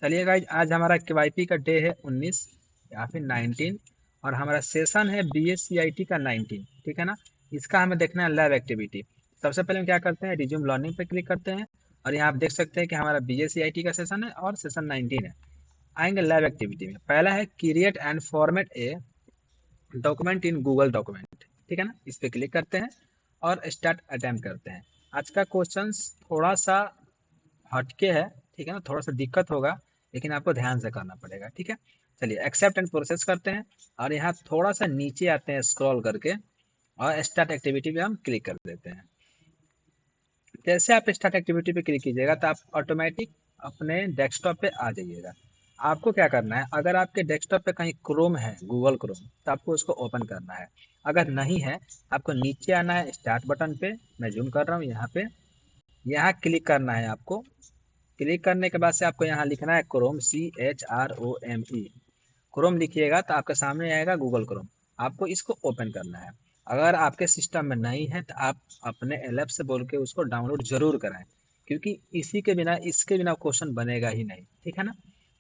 चलिए गाइज, आज हमारा केवाईपी का डे है 19 या फिर 19, और हमारा सेशन है BSc IT का 19। ठीक है ना। इसका हमें देखना है लैब एक्टिविटी। सबसे पहले हम क्या करते हैं, रिज्यूम लर्निंग पे क्लिक करते हैं, और यहाँ आप देख सकते हैं कि हमारा BSc IT का सेशन है और सेशन 19 है। आएंगे लैब एक्टिविटी में, पहला है create and format a document in Google document. ठीक है ना, इस पे क्लिक करते हैं और स्टार्ट अटेम्प्ट करते हैं। आज का क्वेश्चन थोड़ा सा हटके है, ठीक है ना, थोड़ा सा दिक्कत होगा, लेकिन आपको ध्यान से करना पड़ेगा। ठीक है, चलिए एक्सेप्ट एंड प्रोसेस करते हैं, और यहाँ थोड़ा सा नीचे आते हैं स्क्रॉल करके, और स्टार्ट एक्टिविटी पे हम क्लिक कर देते हैं। जैसे आप स्टार्ट एक्टिविटी पे क्लिक कीजिएगा तो आप ऑटोमेटिक अपने डेस्कटॉप पे आ जाइएगा। आपको क्या करना है, अगर आपके डेस्कटॉप पे कहीं क्रोम है, गूगल क्रोम, तो आपको उसको ओपन करना है। अगर नहीं है, आपको नीचे आना है स्टार्ट बटन पे, मैं जूम कर रहा हूँ यहाँ पे, यहाँ क्लिक करना है आपको। क्लिक करने के बाद से आपको यहाँ लिखना है क्रोम, CHROME। क्रोम लिखिएगा तो आपके सामने आएगा गूगल क्रोम, आपको इसको ओपन करना है। अगर आपके सिस्टम में नहीं है तो आप अपने LF से बोल के उसको डाउनलोड जरूर कराएं, क्योंकि इसी के बिना, इसके बिना क्वेश्चन बनेगा ही नहीं। ठीक है ना।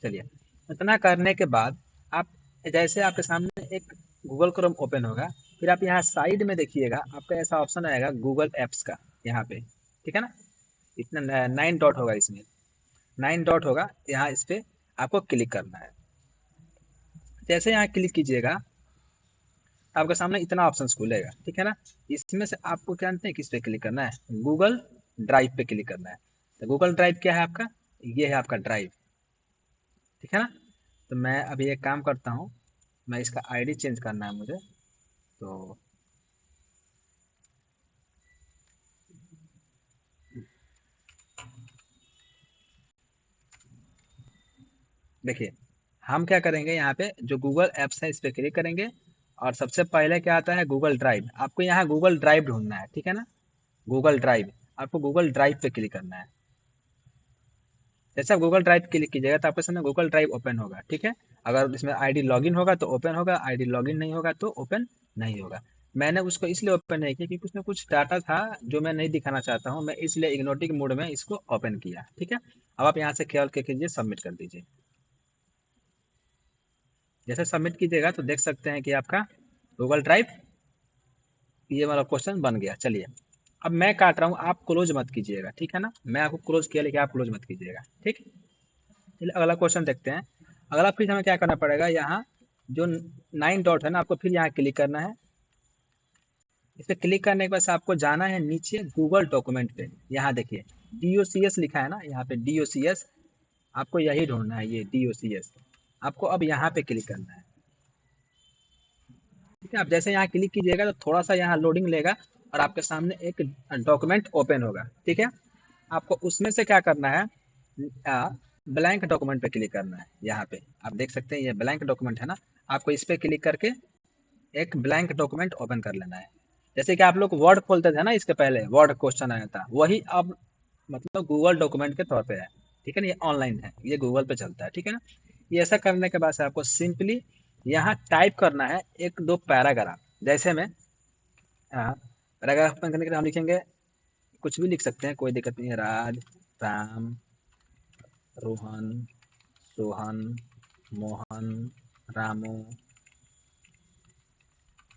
चलिए, इतना करने के बाद आप, जैसे आपके सामने एक गूगल क्रोम ओपन होगा, फिर आप यहाँ साइड में देखिएगा, आपका ऐसा ऑप्शन आएगा गूगल एप्स का, यहाँ पे। ठीक है ना, इतना 9 डॉट होगा, इसमें 9 डॉट होगा, यहाँ इस पे आपको क्लिक करना है। जैसे यहाँ क्लिक कीजिएगा, आपके सामने इतना ऑप्शन खुलेगा। ठीक है ना, इसमें से आपको क्या जानते हैं किस पे क्लिक करना है, गूगल ड्राइव पे क्लिक करना है। तो गूगल ड्राइव क्या है आपका, ये है आपका ड्राइव। ठीक है ना। तो मैं अभी एक काम करता हूँ, मैं इसका ID चेंज करना है मुझे, तो देखिए हम क्या करेंगे, यहाँ पे जो गूगल एप्स है इस पे क्लिक करेंगे, और सबसे पहले क्या आता है, गूगल ड्राइव। आपको यहाँ गूगल ड्राइव ढूंढना है। ठीक है ना, गूगल ड्राइव, आपको गूगल ड्राइव पे क्लिक करना है। जैसे आप गूगल ड्राइव क्लिक कीजिएगा तो आपके सामने गूगल ड्राइव ओपन होगा। ठीक है, अगर इसमें ID लॉगिन होगा तो ओपन होगा, ID लॉगिन नहीं होगा तो ओपन नहीं होगा। मैंने उसको इसलिए ओपन नहीं किया क्योंकि उसमें कुछ डाटा था जो मैं नहीं दिखाना चाहता हूँ, मैं इसलिए इग्नोटिक मोड में इसको ओपन किया। ठीक है, अब आप यहाँ से ख्याल के कीजिए, सबमिट कर दीजिए। जैसे सबमिट कीजिएगा तो देख सकते हैं कि आपका गूगल ड्राइव, ये वाला क्वेश्चन बन गया। चलिए, अब मैं काट रहा हूँ, आप क्लोज मत कीजिएगा। ठीक है ना, मैं आपको क्लोज किया, लेकिन आप क्लोज मत कीजिएगा। ठीक, चलिए अगला क्वेश्चन देखते हैं। अगला फिर हमें क्या करना पड़ेगा, यहाँ जो 9 डॉट है ना, आपको फिर यहाँ क्लिक करना है। इस पर क्लिक करने के बाद से आपको जाना है नीचे गूगल डॉक्यूमेंट पे। यहाँ देखिए DOCS लिखा है ना, यहाँ पे DOCS, आपको यही ढूंढना है, ये DOCS। आपको अब यहाँ पे क्लिक करना है। ठीक है, आप जैसे यहाँ क्लिक कीजिएगा तो थोड़ा सा यहाँ लोडिंग लेगा, और आपके सामने एक डॉक्यूमेंट ओपन होगा। ठीक है, आपको उसमें से क्या करना है, ब्लैंक डॉक्यूमेंट पे क्लिक करना है। यहाँ पे आप देख सकते हैं ये ब्लैंक डॉक्यूमेंट है ना, आपको इस पे क्लिक करके एक ब्लैंक डॉक्यूमेंट ओपन कर लेना है। जैसे कि आप लोग वर्ड खोलते थे ना, इसके पहले वर्ड क्वेश्चन आया था, वही अब मतलब गूगल डॉक्यूमेंट के तौर पे है। ठीक है ना, ये ऑनलाइन है, ये गूगल पे चलता है। ठीक है ना, ये ऐसा करने के बाद से आपको सिंपली यहाँ टाइप करना है एक दो पैराग्राफ। जैसे में पैराग्राफ ओपन करने के लिए हम लिखेंगे, कुछ भी लिख सकते हैं, कोई दिक्कत नहीं है, राज, राम, रोहन, सोहन, मोहन, रामू,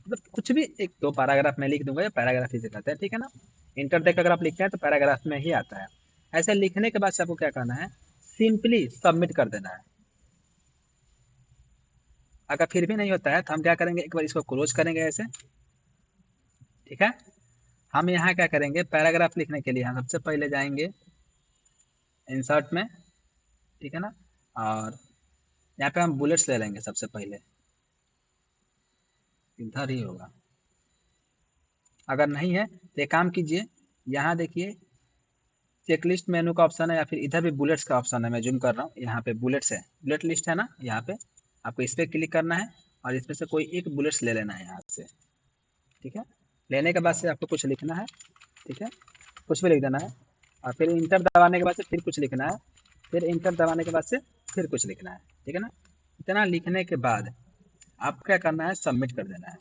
मतलब कुछ भी एक दो पैराग्राफ मैं लिख दूंगा, या पैराग्राफ ही से कहते हैं। ठीक है ना, इंटर देकर अगर आप लिखते हैं तो पैराग्राफ में ही आता है। ऐसे लिखने के बाद से आपको क्या करना है, सिंपली सबमिट कर देना है। अगर फिर भी नहीं होता है तो हम क्या करेंगे, एक बार इसको क्लोज करेंगे ऐसे। ठीक है, हम यहाँ क्या करेंगे, पैराग्राफ लिखने के लिए हम सबसे पहले जाएंगे इंसर्ट में। ठीक है ना, और यहाँ पे हम बुलेट्स ले लेंगे सबसे पहले, इधर ही होगा। अगर नहीं है तो एक काम कीजिए, यहाँ देखिए चेकलिस्ट मेनू का ऑप्शन है, या फिर इधर भी बुलेट्स का ऑप्शन है, मैं जूम कर रहा हूँ, यहाँ पे बुलेट्स है, बुलेट लिस्ट है ना, यहाँ पे आपको इस पे क्लिक करना है, और इसमें से कोई एक बुलेट्स ले लेना है यहाँ से। ठीक है, लेने के बाद से आपको कुछ लिखना है। ठीक है, कुछ भी लिख देना है, और फिर इंटर दबाने के बाद से फिर कुछ लिखना है, फिर इंटर दबाने के बाद से फिर कुछ लिखना है। ठीक है ना, इतना लिखने के बाद आपको क्या करना है, सबमिट कर देना है।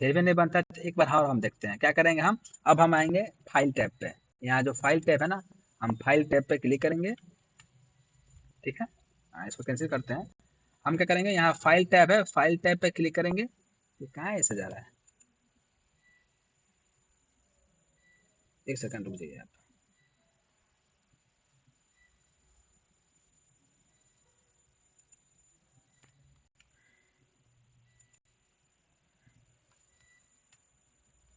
फिर भी नहीं बनता तो एक बार और हम देखते हैं क्या करेंगे हम। अब हम आएंगे फाइल टैब पे, यहाँ जो फाइल टैब है ना, हम फाइल टैब पे क्लिक करेंगे, ठीक है। हाँ, इसको कैंसिल करते हैं। हम क्या करेंगे, यहाँ फाइल टैब है, फाइल टैब पे क्लिक करेंगे। ये कहाँ ऐसे जा रहा है, एक सेकंड रुक जाइए आप।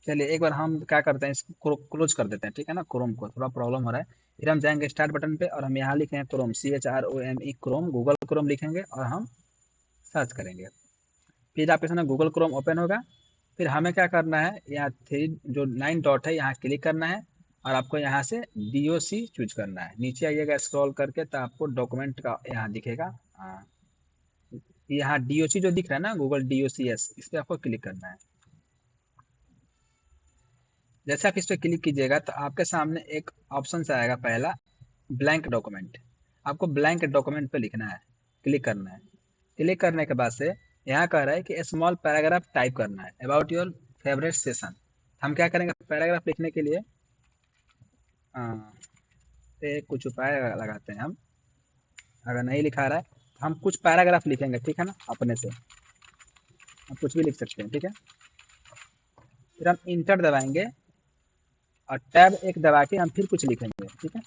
चलिए एक बार हम क्या करते हैं, इसको क्लोज कर देते हैं, ठीक है ना। क्रोम को थोड़ा प्रॉब्लम हो रहा है। फिर हम जाएंगे स्टार्ट बटन पे और हम यहाँ लिखेंगे Chrome, CHROME Chrome, Google Chrome लिखेंगे और हम सर्च करेंगे। फिर आपके सामने गूगल क्रोम ओपन होगा। फिर हमें क्या करना है, यहाँ थ्री जो 9 डॉट है यहाँ क्लिक करना है और आपको यहाँ से DOC चूज करना है। नीचे आइएगा स्क्रॉल करके तो आपको डॉक्यूमेंट का यहाँ दिखेगा। यहाँ DOC जो दिख रहा है ना, गूगल DOCS, इस पर आपको क्लिक करना है। जैसे आप इस पर क्लिक कीजिएगा तो आपके सामने एक ऑप्शन से आएगा, पहला ब्लैंक डॉक्यूमेंट। आपको ब्लैंक डॉक्यूमेंट पे लिखना है, क्लिक करना है। क्लिक करने के बाद से यहाँ कह रहा है कि स्मॉल पैराग्राफ टाइप करना है अबाउट योर फेवरेट सेशन। हम क्या करेंगे, पैराग्राफ लिखने के लिए कुछ उपाय लगाते हैं हम। अगर नहीं लिखा रहा है तो हम कुछ पैराग्राफ लिखेंगे, ठीक है ना, अपने से हम कुछ भी लिख सकते हैं, ठीक है। फिर हम इंटर दबाएंगे और टैब एक दबा के हम फिर कुछ लिखेंगे, ठीक है।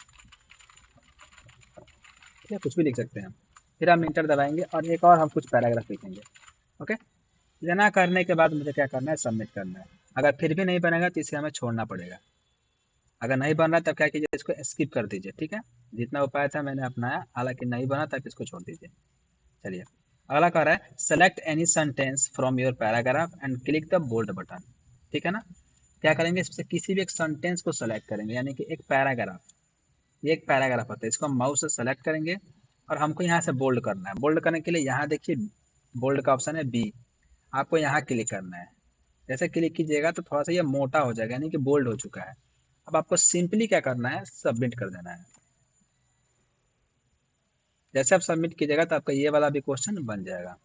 ठीक है, कुछ भी लिख सकते हैं हम। फिर हम इंटर दबाएंगे और एक और हम कुछ पैराग्राफ लिखेंगे। ओके, इतना करने के बाद मुझे क्या करना है, सबमिट करना है। अगर फिर भी नहीं बनेगा तो इसे हमें छोड़ना पड़ेगा। अगर नहीं बन रहा तब क्या कीजिए, इसको स्किप कर दीजिए, ठीक है। जितना उपाय था मैंने अपनाया, हालांकि नहीं बना तब इसको छोड़ दीजिए। चलिए, अगला कह रहा है select any sentence from your paragraph and click the bold button, ठीक है ना। क्या करेंगे, इसमें किसी भी एक सेंटेंस को सेलेक्ट करेंगे, यानी कि एक पैराग्राफ, ये एक पैराग्राफ होता है, इसको हम माउस से सेलेक्ट करेंगे और हमको यहाँ से बोल्ड करना है। बोल्ड करने के लिए यहाँ देखिए बोल्ड का ऑप्शन है बी, आपको यहाँ क्लिक करना है। जैसे क्लिक कीजिएगा तो थोड़ा सा ये मोटा हो जाएगा, यानी कि बोल्ड हो चुका है। अब आपको सिंपली क्या करना है, सबमिट कर देना है। जैसे आप सबमिट कीजिएगा तो आपका ये वाला भी क्वेश्चन बन जाएगा।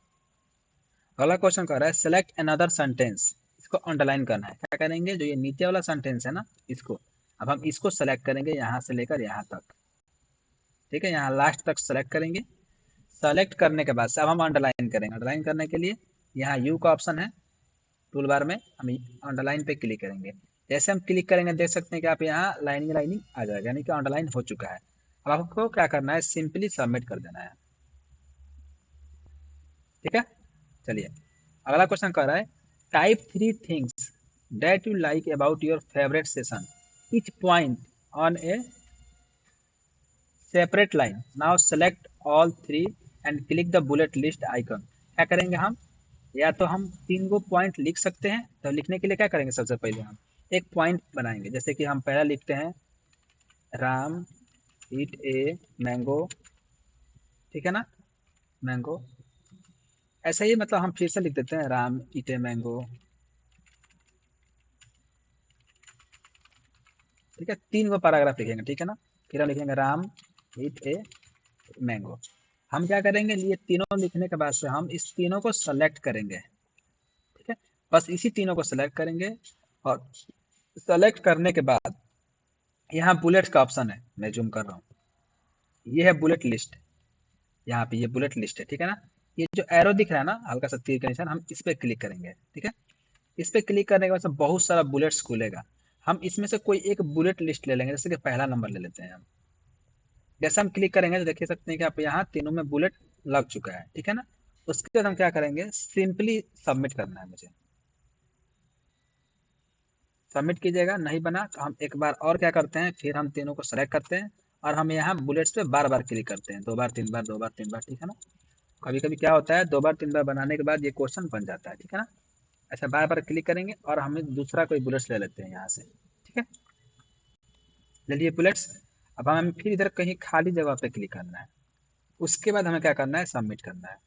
अगला क्वेश्चन कर रहा है सेलेक्ट अनदर सेंटेंस, इसको अंडरलाइन करना है। क्या करेंगे, जो ये नीचे वाला सेंटेंस है ना, इसको अब हम इसको सेलेक्ट करेंगे यहाँ से लेकर यहाँ तक, ठीक है, यहाँ लास्ट तक सेलेक्ट करेंगे। सेलेक्ट करने के बाद से अब हम अंडरलाइन करेंगे। अंडरलाइन करने के लिए यहाँ यू का ऑप्शन है टूल बार में, हम अंडरलाइन पे क्लिक करेंगे। जैसे हम क्लिक करेंगे देख सकते हैं कि आप यहाँ लाइनिंग लाइनिंग आ जाएगा, यानी कि अंडरलाइन हो चुका है। अब आपको क्या करना है, सिंपली सबमिट कर देना है, ठीक है। चलिए, अगला क्वेश्चन कह रहा है type 3 things that you like about your favourite session, each point on A separate line, now select all three and click the bullet list icon. क्या करेंगे हम, या तो हम 3 गो पॉइंट लिख सकते हैं। तो लिखने के लिए क्या करेंगे, सबसे पहले हम एक पॉइंट बनाएंगे। जैसे कि हम पहला लिखते हैं राम ईट ए मैंगो, ठीक है ना, मैंगो। ऐसे ही मतलब हम फिर से लिख देते हैं राम ईट ए मैंगो, ठीक है। 3 गो पैराग्राफ लिखेंगे, ठीक है ना। फिर हम लिखेंगे राम ईट ए मैंगो। हम क्या करेंगे, ये तीनों लिखने के बाद से हम इस तीनों को सेलेक्ट करेंगे, ठीक है। बस इसी तीनों को सेलेक्ट करेंगे और सेलेक्ट करने के बाद यहाँ बुलेट्स का ऑप्शन है, मैं जूम कर रहा हूँ, ये है बुलेट लिस्ट। यहाँ पे ये बुलेट लिस्ट है, ठीक है ना। ये जो एरो दिख रहा है ना, हल्का सा तीर का निशान, हम इस पे क्लिक करेंगे, ठीक है। इस पे क्लिक करने के बाद से बहुत सारा बुलेट्स खुलेगा। हम इसमें से कोई एक बुलेट लिस्ट ले लेंगे, जैसे कि पहला नंबर ले लेते हैं हम। जैसे हम क्लिक करेंगे तो देख सकते हैं कि आप यहाँ तीनों में बुलेट लग चुका है, ठीक है ना। उसके बाद हम क्या करेंगे, सिंपली सबमिट करना है मुझे। सबमिट कीजिएगा, नहीं बना तो हम एक बार और क्या करते हैं, फिर हम तीनों को सेलेक्ट करते हैं और हम यहाँ बुलेट्स पे बार बार क्लिक करते हैं, 2 बार 3 बार 2 बार 3 बार, ठीक है ना। कभी कभी क्या होता है, 2 बार 3 बार बनाने के बाद ये क्वेश्चन बन जाता है, ठीक है ना। ऐसा बार बार क्लिक करेंगे और हमें दूसरा कोई बुलेट्स ले लेते हैं यहाँ से, ठीक है। ले लिए बुलेट्स। अब हमें फिर इधर कहीं खाली जगह पे क्लिक करना है। उसके बाद हमें क्या करना है, सबमिट करना है।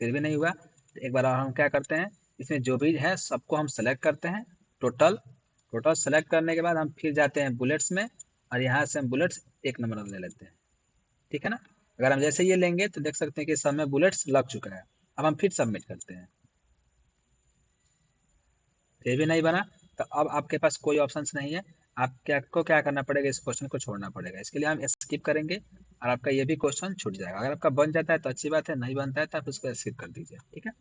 फिर भी नहीं हुआ तो एक बार और हम क्या करते हैं, इसमें जो भी है सबको हम सेलेक्ट करते हैं, टोटल। टोटल सेलेक्ट करने के बाद हम फिर जाते हैं बुलेट्स में और यहाँ से हम बुलेट्स 1 नंबर ले लेते हैं, ठीक है ना। अगर हम जैसे ये लेंगे तो देख सकते हैं कि सब में बुलेट्स लग चुका है। अब हम फिर सबमिट करते हैं, फिर भी नहीं बना तो अब आपके पास कोई ऑप्शंस नहीं है। आपको क्या करना पड़ेगा, इस क्वेश्चन को छोड़ना पड़ेगा। इसके लिए हम स्किप करेंगे और आपका ये भी क्वेश्चन छूट जाएगा। अगर आपका बन जाता है तो अच्छी बात है, नहीं बनता है तो आप उसको स्किप कर दीजिए, ठीक है।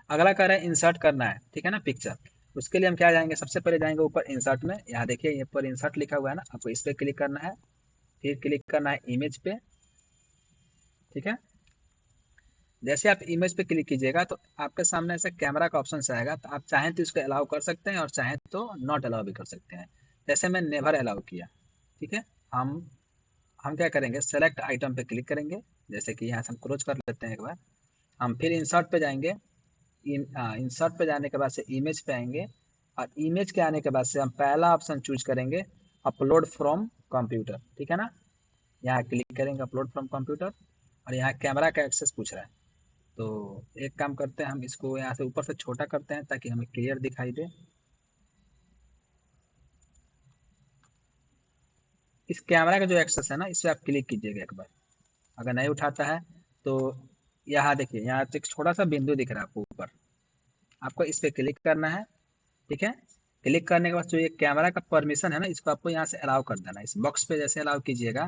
अगला कह रहा है इंसर्ट करना है, ठीक है ना, पिक्चर। उसके लिए हम क्या जाएंगे, सबसे पहले जाएंगे ऊपर इंसर्ट में। यहाँ देखिए, यहाँ पर इंसर्ट लिखा हुआ है ना, आपको इस पर क्लिक करना है। फिर क्लिक करना है इमेज पे, ठीक है। जैसे आप इमेज पे क्लिक कीजिएगा तो आपके सामने ऐसे कैमरा का ऑप्शन आएगा, तो आप चाहें तो इसको अलाउ कर सकते हैं और चाहें तो नॉट अलाउ भी कर सकते हैं। जैसे मैं नेवर अलाउ किया, ठीक है। हम हम क्या करेंगे, सेलेक्ट आइटम पे क्लिक करेंगे। जैसे कि यहाँ से हम क्लोज कर लेते हैं एक बार। हम फिर इंसर्ट पे जाएंगे। इंसर्ट पे जाने के बाद से इमेज पे आएंगे और इमेज के आने के बाद से हम पहला ऑप्शन चूज करेंगे, अपलोड फ्रॉम कंप्यूटर, ठीक है ना। यहाँ क्लिक करेंगे अपलोड फ्रॉम कंप्यूटर और यहाँ कैमरा का एक्सेस पूछ रहा है। तो एक काम करते हैं, हम इसको यहाँ से ऊपर से छोटा करते हैं ताकि हमें क्लियर दिखाई दे। इस कैमरा का जो एक्सेस है ना, इस पर आप क्लिक कीजिएगा एक बार। अगर नहीं उठाता है तो यहाँ देखिए, यहाँ तो एक छोटा सा बिंदु दिख रहा है आपको ऊपर, आपको इस पर क्लिक करना है, ठीक है। क्लिक करने के बाद जो ये कैमरा का परमिशन है ना, इसको आपको यहाँ से अलाउ कर देना है। इस बॉक्स पे जैसे अलाउ कीजिएगा,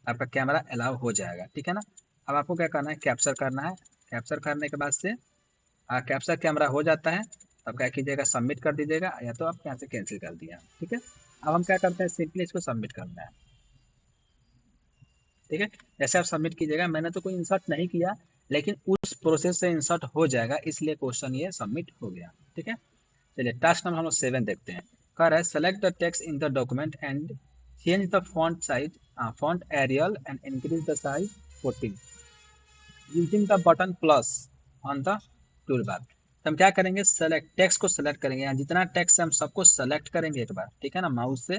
आपका कैमरा अलाउ हो जाएगा, ठीक है ना। अब आपको क्या करना है, कैप्चर करना है। कैप्चर करने के बाद से कैप्चर कैमरा हो जाता है, अब क्या कीजिएगा, सबमिट कर दीजिएगा, या तो आप यहाँ से कैंसिल कर दिया, ठीक है। अब हम क्या करते हैं, सिंपली इसको सबमिट करना है, ठीक है। जैसे आप सबमिट कीजिएगा, मैंने तो कोई इंसर्ट नहीं किया, लेकिन उस प्रोसेस से इंसर्ट हो जाएगा, इसलिए क्वेश्चन ये सबमिट हो गया, ठीक है। चलिए टास्क नंबर हम लोग 7 देखते हैं। कह रहा है select the text in the document and change the font size, font Arial and increase the size 14 using the button plus on the toolbar. तो हम क्या करेंगे, सेलेक्ट टेक्स्ट को सेलेक्ट करेंगे। यहाँ जितना टेक्स्ट है हम सबको सेलेक्ट करेंगे एक बार, ठीक है ना। माउस से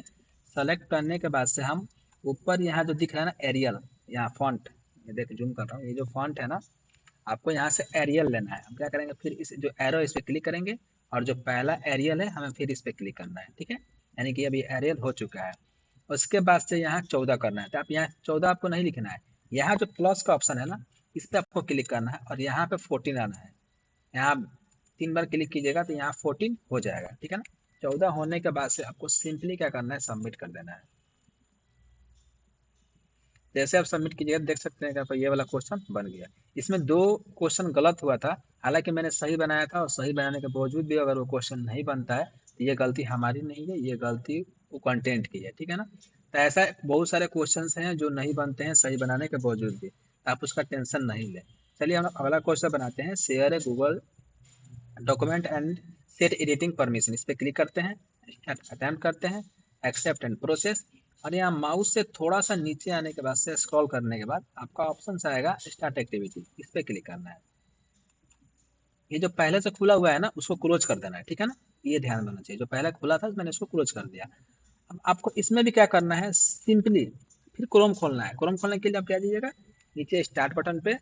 सेलेक्ट करने के बाद से हम ऊपर यहाँ जो दिख रहा है ना एरियल, यहाँ फॉन्ट, ये देख जूम कर रहा हूँ, ये जो फॉन्ट है ना, आपको यहाँ से एरियल लेना है। हम क्या करेंगे, फिर इस जो एरो इस पर क्लिक करेंगे और जो पहला एरियल है हमें फिर इस पर क्लिक करना है, ठीक है। यानी कि अभी एरियल हो चुका है। उसके बाद से यहाँ 14 करना है, तो आप यहाँ 14 आपको नहीं लिखना है, यहाँ जो प्लस का ऑप्शन है ना, इस पर आपको क्लिक करना है और यहाँ पे 14 आना है। यहाँ 3 बार क्लिक कीजिएगा तो यहाँ 14 हो जाएगा, ठीक है ना। 14 होने के बाद से आपको सिंपली क्या करना है, सबमिट कर देना है। जैसे आप सबमिट कीजिएगा देख सकते हैं कि आपका ये वाला क्वेश्चन बन गया। इसमें 2 क्वेश्चन गलत हुआ था, हालांकि मैंने सही बनाया था, और सही बनाने के बावजूद भी अगर वो क्वेश्चन नहीं बनता है तो ये गलती हमारी नहीं है, ये गलती वो कंटेंट की है, ठीक है ना। तो ऐसा बहुत सारे क्वेश्चन हैं जो नहीं बनते हैं सही बनाने के बावजूद भी, तो आप उसका टेंशन नहीं लें। चलिए हम अगला क्वेश्चन बनाते हैं, share A Google document and set editing permission. इस पर क्लिक करते हैं, अटैम्प्ट करते हैं, एक्सेप्ट एंड प्रोसेस, और यहाँ माउस से थोड़ा सा नीचे आने के बाद से स्क्रॉल करने के बाद आपका ऑप्शन आएगा स्टार्ट एक्टिविटी, इस पर क्लिक करना है। ये जो पहले से खुला हुआ है ना, उसको क्लोज कर देना है, ठीक है ना। ये ध्यान देना चाहिए, जो पहले खुला था मैंने इसको क्लोज कर दिया। अब आपको इसमें भी क्या करना है, सिंपली फिर क्रोम खोलना है। क्रोम खोलने के लिए आप क्या दीजिएगा, नीचे स्टार्ट बटन पे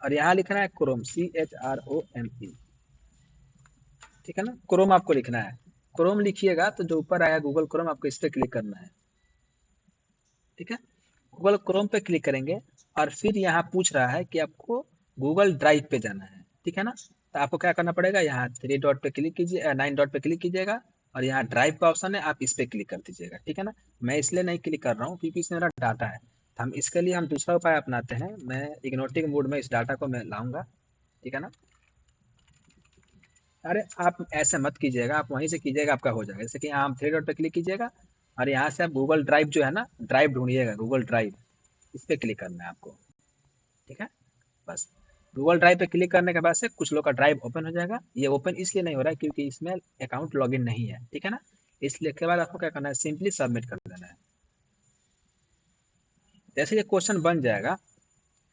और यहाँ लिखना है क्रोम, CHROME, ठीक है ना। क्रोम आपको लिखना है, क्रोम लिखिएगा तो जो ऊपर आया गूगल क्रोम, आपको इस पर क्लिक करना है, ठीक है। गूगल क्रोम पे क्लिक करेंगे और फिर यहाँ पूछ रहा है कि आपको गूगल ड्राइव पे जाना है, ठीक है ना। तो आपको क्या करना पड़ेगा, यहाँ 3 डॉट पे क्लिक कीजिए, 9 डॉट पे क्लिक कीजिएगा और यहाँ ड्राइव का ऑप्शन है, आप इस पर क्लिक कर दीजिएगा, ठीक है ना। मैं इसलिए नहीं क्लिक कर रहा हूँ क्योंकि इसमें मेरा डाटा है, तो हम इसके लिए हम दूसरा उपाय अपनाते हैं। मैं इग्नोटिक मोड में इस डाटा को मैं लाऊंगा, ठीक है ना। अरे आप ऐसे मत कीजिएगा, आप वहीं से कीजिएगा, आपका हो जाएगा। जैसे कि यहाँ हम 3 डॉट पे क्लिक कीजिएगा और यहाँ से आप गूगल ड्राइव जो है ना, ड्राइव ढूंढिएगा, गूगल ड्राइव, इस पर क्लिक करना है आपको, ठीक है। बस गूगल ड्राइव पे क्लिक करने के बाद से कुछ लोग का ड्राइव ओपन हो जाएगा। ये ओपन इसलिए नहीं हो रहा है क्योंकि इसमें अकाउंट लॉगिन नहीं है, ठीक है ना। इसलिए के बाद आपको क्या करना है, सिंपली सबमिट कर देना है। जैसे ये क्वेश्चन बन जाएगा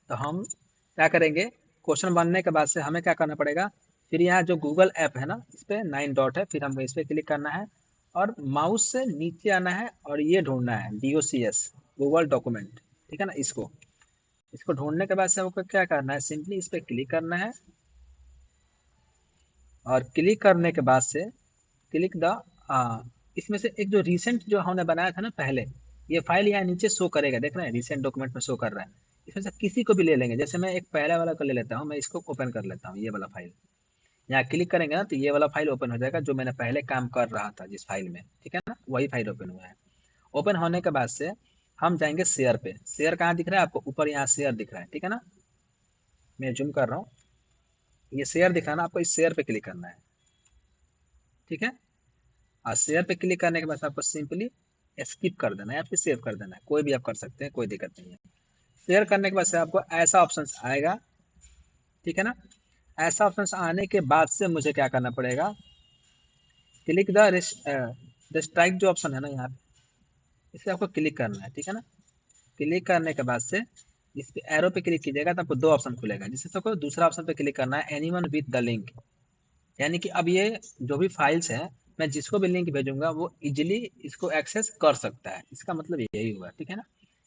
तो हम क्या करेंगे, क्वेश्चन बनने के बाद से हमें क्या करना पड़ेगा, फिर यहाँ जो गूगल ऐप है ना, इस पर 9 डॉट है, फिर हमको इस पर क्लिक करना है और माउस से नीचे आना है और ये ढूंढना है DOCS, गूगल डॉक्यूमेंट, ठीक है ना। इसको इसको ढूंढने के बाद से आपको क्या करना है, सिंपली इस पर क्लिक करना है और क्लिक करने के बाद से क्लिक द, इसमें से एक जो रिसेंट जो हमने बनाया था ना पहले, ये फाइल यहाँ नीचे शो करेगा, देख रहे हैं रिसेंट डॉक्यूमेंट में शो कर रहा है। इसमें से किसी को भी ले लेंगे, जैसे मैं एक पहले वाला को ले लेता हूँ, मैं इसको ओपन कर लेता हूँ, ये वाला फाइल। यहाँ क्लिक करेंगे ना तो ये वाला फाइल ओपन हो जाएगा जो मैंने पहले काम कर रहा था जिस फाइल में, ठीक है ना, वही फाइल ओपन हुआ है। ओपन होने के बाद से हम जाएंगे शेयर पे। शेयर कहाँ दिख रहा है आपको? ऊपर यहाँ शेयर दिख रहा है, ठीक है ना, मैं जूम कर रहा हूँ, ये शेयर दिख रहा है ना, आपको इस शेयर पे क्लिक करना है, ठीक है। और शेयर पे क्लिक करने के बाद आपको सिंपली स्किप कर देना है या फिर सेव कर देना है, कोई भी आप कर सकते हैं, कोई दिक्कत नहीं है। शेयर करने के बाद से आपको ऐसा ऑप्शन आएगा, ठीक है ना। ऐसा ऑप्शन आने के बाद से मुझे क्या करना पड़ेगा, क्लिक द स्ट्राइक जो ऑप्शन है ना यहाँ पे, इसे आपको क्लिक करना है, ठीक है ना। क्लिक करने के बाद से इस पे एरो पे क्लिक कीजिएगा तो आपको दो ऑप्शन खुलेगा, जिससे सबको दूसरा ऑप्शन पे क्लिक करना है, एनीवन विद द लिंक। यानी कि अब ये जो भी फाइल्स हैं, मैं जिसको भी लिंक भेजूंगा वो इजिली इसको एक्सेस कर सकता है, इसका मतलब यही हुआ, ठीक है ना।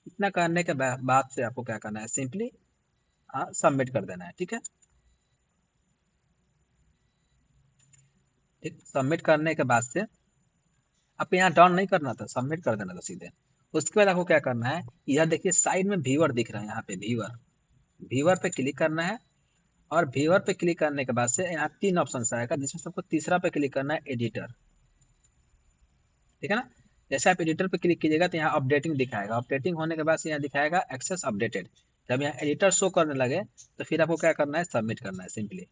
इतना करने के बाद से आपको क्या करना है, सिंपली सबमिट कर देना है, ठीक है। ठीक, सबमिट करने के बाद से आप यहाँ डाउन नहीं करना था, सबमिट कर देना था सीधे। उसके बाद आपको क्या करना है, यह देखिए साइड में व्यूअर दिख रहा है, यहाँ पे व्यूअर, व्यूअर पे क्लिक करना है। और व्यूअर पे क्लिक करने के बाद से यहाँ तीन ऑप्शन आएगा, जिसमें सबको तीसरा पे क्लिक करना है, एडिटर, ठीक है ना। जैसे आप एडिटर पे क्लिक कीजिएगा तो यहाँ अपडेटिंग दिखाएगा, अपडेटिंग होने के बाद से यहाँ दिखाएगा एक्सेस अपडेटेड। जब यहाँ एडिटर शो करने लगे तो फिर आपको क्या करना है, सबमिट करना है सिंपली,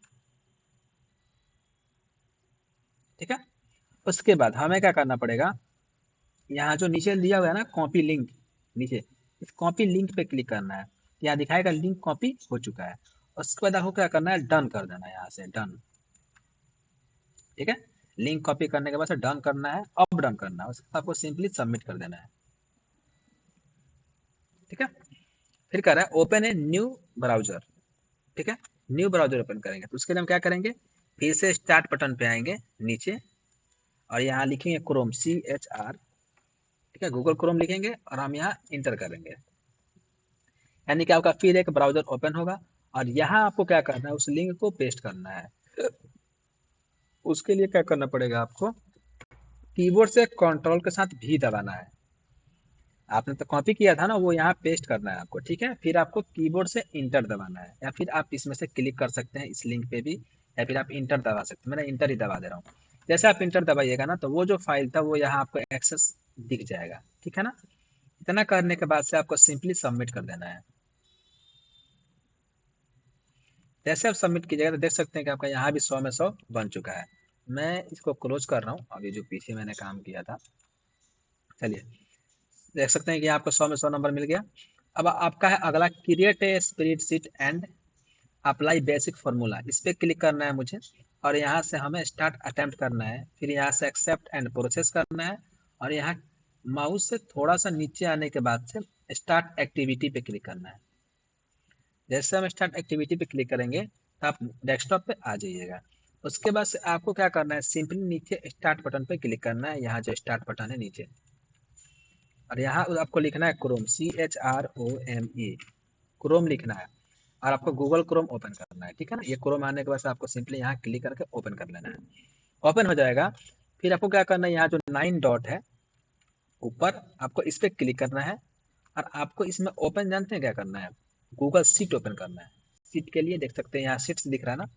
ठीक है। उसके बाद हमें क्या करना पड़ेगा, यहाँ जो नीचे दिया हुआ है ना कॉपी लिंक, नीचे इस कॉपी लिंक पे क्लिक करना है, यहाँ दिखाएगा लिंक कॉपी हो चुका है। उसके बाद आपको क्या करना है, डन कर देना है, यहाँ से डन, ठीक है। लिंक कॉपी करने के बाद से डन करना है, अब डन करना है, उसके बाद आपको सिंपली सबमिट कर देना है, ठीक है। फिर कह रहा है ओपन ए न्यू ब्राउजर, ठीक है। न्यू ब्राउजर ओपन करेंगे तो उसके लिए हम क्या करेंगे, फिर से स्टार्ट बटन पे आएंगे नीचे, और यहाँ लिखेंगे क्रोम, CHR, ठीक है, गूगल क्रोम लिखेंगे और हम यहाँ इंटर करेंगे, यानी कि आपका फिर एक ब्राउजर ओपन होगा। और यहाँ आपको क्या करना है, उस लिंक को पेस्ट करना है। उसके लिए क्या करना पड़ेगा आपको, कीबोर्ड से कंट्रोल के साथ भी दबाना है। आपने तो कॉपी किया था ना, वो यहाँ पेस्ट करना है आपको, ठीक है। फिर आपको कीबोर्ड से इंटर दबाना है, या फिर आप इसमें से क्लिक कर सकते हैं इस लिंक पे भी, या फिर आप इंटर दबा सकते हैं, मैं इंटर ही दबा दे रहा हूँ। जैसे आप इंटर दबाइएगा ना तो वो जो फाइल था वो यहाँ आपको एक्सेस दिख जाएगा, ठीक है ना। इतना करने के बाद से आपको सिंपली सबमिट कर देना है। जैसे आप सबमिट कीजिएगा तो देख सकते हैं कि आपका यहाँ भी 100 में 100 बन चुका है। मैं इसको क्लोज कर रहा हूँ, अभी जो पीछे मैंने काम किया था, चलिए देख सकते हैं कि आपको 100 में 100 नंबर मिल गया। अब आपका है अगला, create a spreadsheet and apply basic formula, इस पर क्लिक करना है मुझे। और यहाँ से हमें स्टार्ट अटेम्प्ट करना है, फिर यहाँ से एक्सेप्ट एंड प्रोसेस करना है। और यहाँ माउस से थोड़ा सा नीचे आने के बाद से स्टार्ट एक्टिविटी पे क्लिक करना है। जैसे हम स्टार्ट एक्टिविटी पे क्लिक करेंगे तो आप डेस्कटॉप पे आ जाइएगा। उसके बाद से आपको क्या करना है, सिंपली नीचे स्टार्ट बटन पे क्लिक करना है, यहाँ जो स्टार्ट बटन है नीचे, और यहाँ आपको लिखना है क्रोम, CHROME, क्रोम लिखना है। और आपको गूगल क्रोम ओपन करना है, ठीक है ना। ये क्रोम आने के बाद आपको सिंपली यहाँ क्लिक करके ओपन कर लेना है, ओपन हो जाएगा। फिर आपको क्या करना है, यहाँ जो 9 डॉट है ऊपर, आपको इस पर क्लिक करना है। और आपको इसमें ओपन, जानते हैं क्या करना है, गूगल सीट ओपन करना है। सीट के लिए देख सकते हैं यहाँ सीट्स दिख रहा है ना,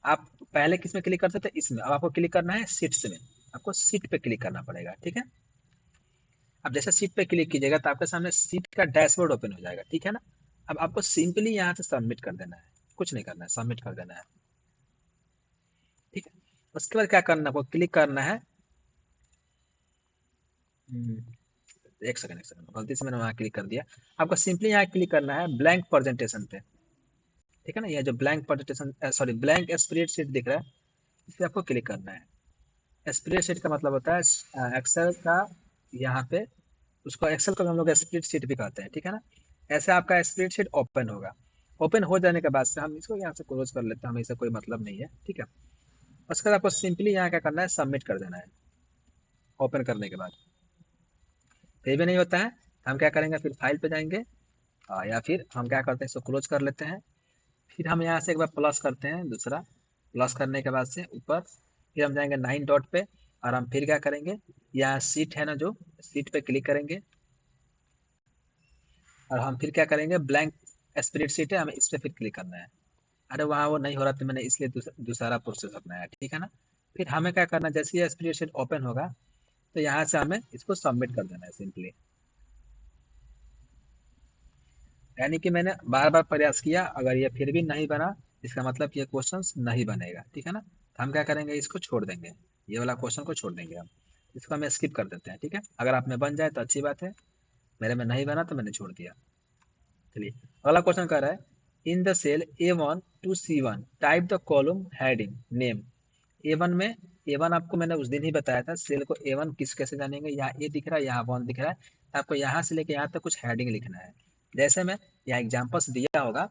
आप पहले किस में क्लिक करते थे, इसमें, अब आपको क्लिक करना है सीट्स में, आपको सीट पे क्लिक करना पड़ेगा, ठीक है। अब जैसे सीट पे क्लिक कीजिएगा तो आपके सामने सीट का डैशबोर्ड ओपन हो जाएगा, ठीक है ना। अब आपको सिंपली यहाँ से सबमिट कर देना है, कुछ नहीं करना है, सबमिट कर देना है, ठीक है। उसके बाद क्या करना है, आपको क्लिक करना है, एक सेकंड गलती से मैंने वहाँ क्लिक कर दिया। आपको सिंपली यहाँ क्लिक करना है ब्लैंक प्रेजेंटेशन पे, ठीक है ना। ये जो blank presentation, sorry blank spreadsheet दिख रहा है, इस पर आपको क्लिक करना है। स्प्रेडशीट का मतलब होता है एक्सेल का, यहाँ पे उसको एक्सेल को हम लोग स्प्रेडशीट भी कहते हैं, ठीक है ना। ऐसे आपका स्प्रेडशीट ओपन होगा। ओपन हो जाने के बाद से हम इसको यहाँ से क्लोज कर लेते हैं, हमें इससे कोई मतलब नहीं है, ठीक है। उसके बाद आपको सिंपली यहाँ क्या करना है, सबमिट कर देना है। ओपन करने के बाद फिर भी नहीं होता है, हम क्या करेंगे, फिर फाइल पे जाएंगे, या फिर हम क्या करते हैं, इसको क्लोज कर लेते हैं। फिर हम यहाँ से एक बार प्लस करते हैं, दूसरा प्लस करने के बाद से ऊपर फिर हम जाएंगे 9 डॉट पे, और हम फिर क्या करेंगे, यहाँ सीट है ना, जो सीट पे क्लिक करेंगे। और हम फिर क्या करेंगे, ब्लैंक स्प्रेडशीट है, हमें इस पे फिर क्लिक करना है। अरे वहाँ वो नहीं हो रहा तो मैंने इसलिए दूसरा प्रोसेस अपनाया, ठीक है ना। फिर हमें क्या करना है, जैसे ये स्प्रेडशीट ओपन होगा तो यहाँ से हमें इसको सबमिट कर देना है सिंपली। यानी कि मैंने बार बार प्रयास किया, अगर ये फिर भी नहीं बना इसका मतलब कि ये क्वेश्चन नहीं बनेगा, ठीक है ना। तो हम क्या करेंगे, इसको छोड़ देंगे, ये वाला क्वेश्चन को छोड़ देंगे हम, इसको हमें स्किप कर देते हैं, ठीक है। अगर आप में बन जाए तो अच्छी बात है, मेरे में नहीं बना तो मैंने छोड़ दिया। चलिए अगला क्वेश्चन कर रहा है, in the cell A1 to C1 type the column heading name. A1 में, A1 आपको मैंने उस दिन ही बताया था, सेल को A1 किस कैसे जानेंगे, यहाँ ए दिख रहा है, यहाँ 1 दिख रहा है, तो आपको यहाँ से लेके यहाँ तक कुछ हेडिंग लिखना है। जैसे मैं यहाँ एग्जाम्पल्स दिया होगा,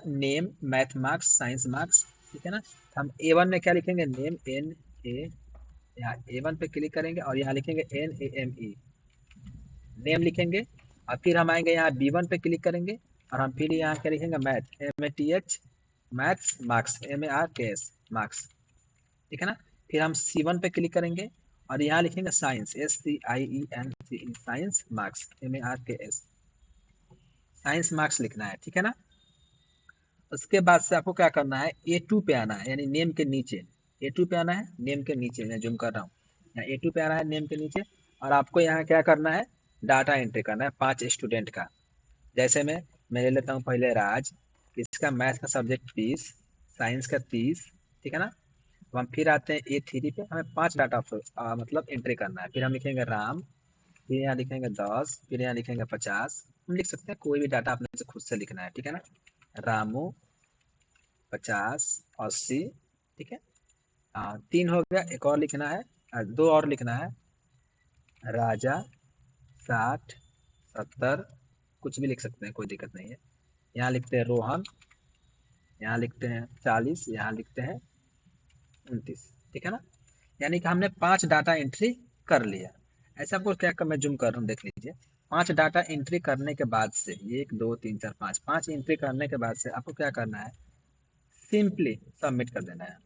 name, math marks, science marks, ठीक है ना। तो हम A1 में क्या लिखेंगे, नेम, NA, यहाँ A1 पे क्लिक करेंगे और यहाँ लिखेंगे NAME, नेम लिखेंगे। और फिर हम आएंगे यहाँ B1 पे क्लिक करेंगे और हम फिर यहाँ क्या लिखेंगे, math, MATH, maths, marks, MARKS, marks, ठीक है ना। फिर हम C1 पे क्लिक करेंगे और यहाँ लिखेंगे science, SCIENCE, science marks, MARKS, science marks लिखना है, ठीक है ना। उसके बाद से आपको क्या करना है, A2 पे आना है, यानी नेम के नीचे A2 पे आना है, नेम के नीचे मैं जूम कर रहा हूँ, यहाँ A2 पे आना है नेम के नीचे। और आपको यहाँ क्या करना है, डाटा एंट्री करना है 5 स्टूडेंट का। जैसे मैं ले लेता हूँ पहले राज, इसका मैथ का सब्जेक्ट 20, साइंस का 30, ठीक है ना। अब हम फिर आते हैं A3 पे, हमें 5 डाटा मतलब एंट्री करना है। फिर हम लिखेंगे राम, फिर यहाँ लिखेंगे 10, फिर यहाँ लिखेंगे 50, हम लिख सकते हैं कोई भी डाटा अपने से खुद से लिखना है, ठीक है ना। रामू 50, 80, ठीक है। 3 हो गया, एक और लिखना है, 2 और लिखना है, राजा 60, 70, कुछ भी लिख सकते हैं, कोई दिक्कत नहीं है। यहाँ लिखते हैं रोहन, यहाँ लिखते हैं 40, यहाँ लिखते हैं 29, ठीक है ना। यानी कि हमने 5 डाटा एंट्री कर लिया। ऐसा आपको क्या, मैं जूम कर रहा हूँ, देख लीजिए। 5 डाटा एंट्री करने के बाद से, 1 2 3 4 5, 5 एंट्री करने के बाद से आपको क्या करना है, सिंपली सबमिट कर देना है।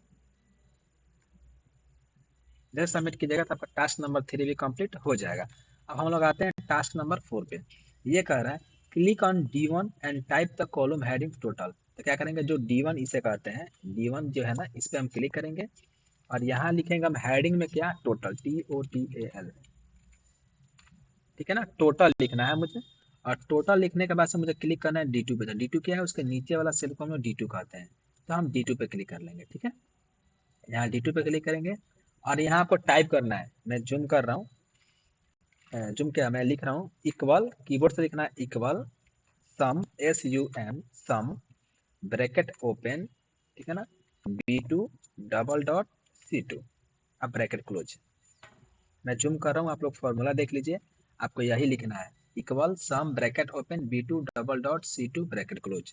जैसे सबमिट कीजिएगा तो आपका टास्क नंबर 3 भी कंप्लीट हो जाएगा। अब हम लोग आते हैं टास्क नंबर 4 पे। ये कह रहा है, click on D1 and type the column heading total. तो क्या करेंगे, जो D1 इसे कहते हैं, D1 जो है ना, इस पे हम क्लिक करेंगे और यहाँ लिखेंगे हम हेडिंग में क्या, टोटल, TOTAL, ठीक है ना। टोटल लिखना है मुझे। और टोटल लिखने के बाद से मुझे क्लिक करना है D2 पे। तो D2 क्या है, उसके नीचे वाला सेल को हम लोग D2 कहते हैं, तो हम D2 पे क्लिक कर लेंगे, ठीक है। यहाँ D2 पे क्लिक करेंगे और यहाँ आपको टाइप करना है, मैं जूम कर रहा हूँ, जूम क्या, मैं लिख रहा हूँ, इक्वल, कीबोर्ड से लिखना है इक्वल, सम, SUM, सम, ब्रैकेट ओपन, ठीक है ना, B2 डबल डॉट C2, अब ब्रैकेट क्लोज। मैं जूम कर रहा हूँ, आप लोग फॉर्मूला देख लीजिए, आपको यही लिखना है, इक्वल सम bracket open B2 double dot C2 bracket close.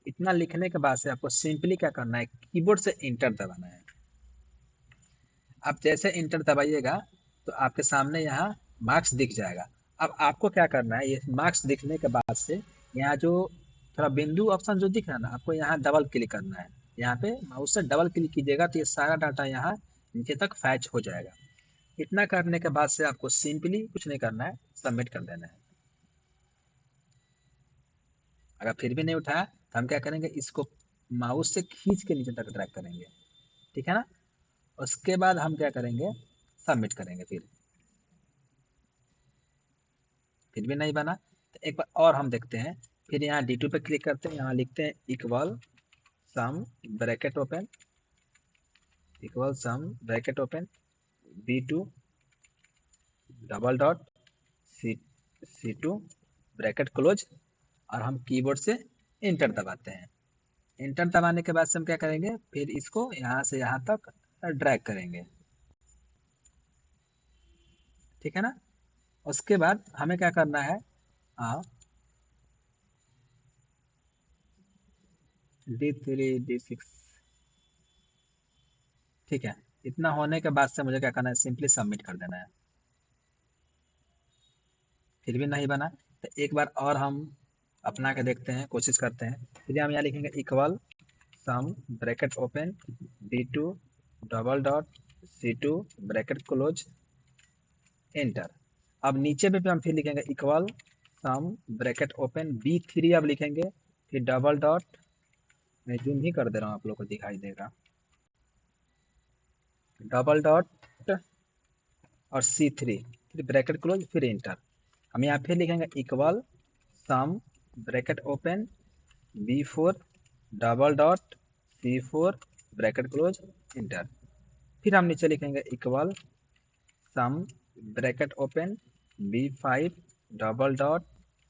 इतना लिखने के बाद से आपको सिंपली क्या करना है, कीबोर्ड से इंटर दबाना है। आप जैसे इंटर दबाइएगा तो आपके सामने यहाँ मार्क्स दिख जाएगा। अब आपको क्या करना है, ये मार्क्स दिखने के बाद से यहाँ जो थोड़ा बिंदु ऑप्शन जो दिख रहा है ना, आपको यहाँ डबल क्लिक करना है। यहाँ पे माउस से डबल क्लिक कीजिएगा तो ये सारा डाटा यहाँ नीचे तक फैच हो जाएगा। इतना करने के बाद से आपको सिंपली कुछ नहीं करना है, सबमिट कर देना है। अगर फिर भी नहीं उठाया तो हम क्या करेंगे, इसको माउस से खींच के नीचे तक ड्रैग करेंगे, ठीक है ना। उसके बाद हम क्या करेंगे, सबमिट करेंगे। फिर भी नहीं बना तो एक बार और हम देखते हैं। फिर यहाँ D2 पे क्लिक करते हैं, यहाँ लिखते हैं इक्वल सम ब्रैकेट ओपन, इक्वल सम bracket open B2 double dot C2 bracket close, और हम कीबोर्ड से इंटर दबाते हैं। इंटर दबाने के बाद से हम क्या करेंगे, फिर इसको यहाँ से यहाँ तक ड्रैग करेंगे, ठीक है ना। उसके बाद हमें क्या करना है, D3 D6, ठीक है। इतना होने के बाद से मुझे क्या करना है, सिंपली सबमिट कर देना है। फिर भी नहीं बना तो एक बार और हम अपना के देखते हैं, कोशिश करते हैं। फिर हम यहाँ लिखेंगे इक्वल सम bracket open B2 double dot C2 bracket close, enter. अब नीचे पे भी हम फिर लिखेंगे इक्वल सम ब्रैकेट ओपन B3, अब लिखेंगे फिर डबल डॉट मैं जूम ही कर दे रहा हूँ, आप लोग को दिखाई देगा। डबल डॉट और C3 फिर ब्रैकेट क्लोज फिर इंटर। हम यहाँ फिर लिखेंगे इक्वल सम bracket open B4 double dot C4 bracket close inter. फिर हम नीचे लिखेंगे इक्वल सम bracket open B5 double dot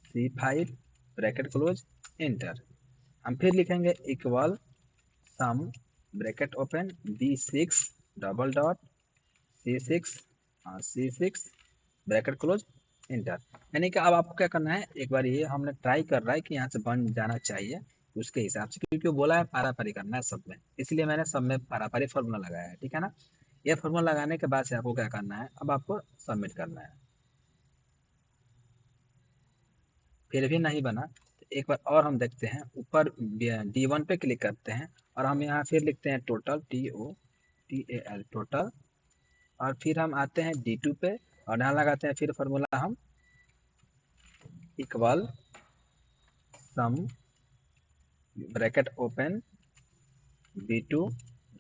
C5 bracket close inter. हम फिर लिखेंगे इक्वल सम bracket open B6 double dot C6 bracket close inter. यानी कि अब आपको क्या करना है, एक बार ये हमने ट्राई कर रहा है कि यहाँ से बन जाना चाहिए उसके हिसाब से, क्योंकि वो बोला है पारा पारी करना है सब में, इसलिए मैंने सब में पारा पारी फॉर्मूला लगाया है। ठीक है ना। ये फॉर्मूला लगाने के बाद से आपको क्या करना है, अब आपको सबमिट करना है। फिर भी नहीं बना तो एक बार और हम देखते हैं, ऊपर D1 पे क्लिक करते हैं और हम यहाँ फिर लिखते हैं टोटल TOTAL टोटल, और फिर हम आते हैं D2 पे और यहाँ लगाते हैं फिर फॉर्मूला हम इक्वल सम bracket open B2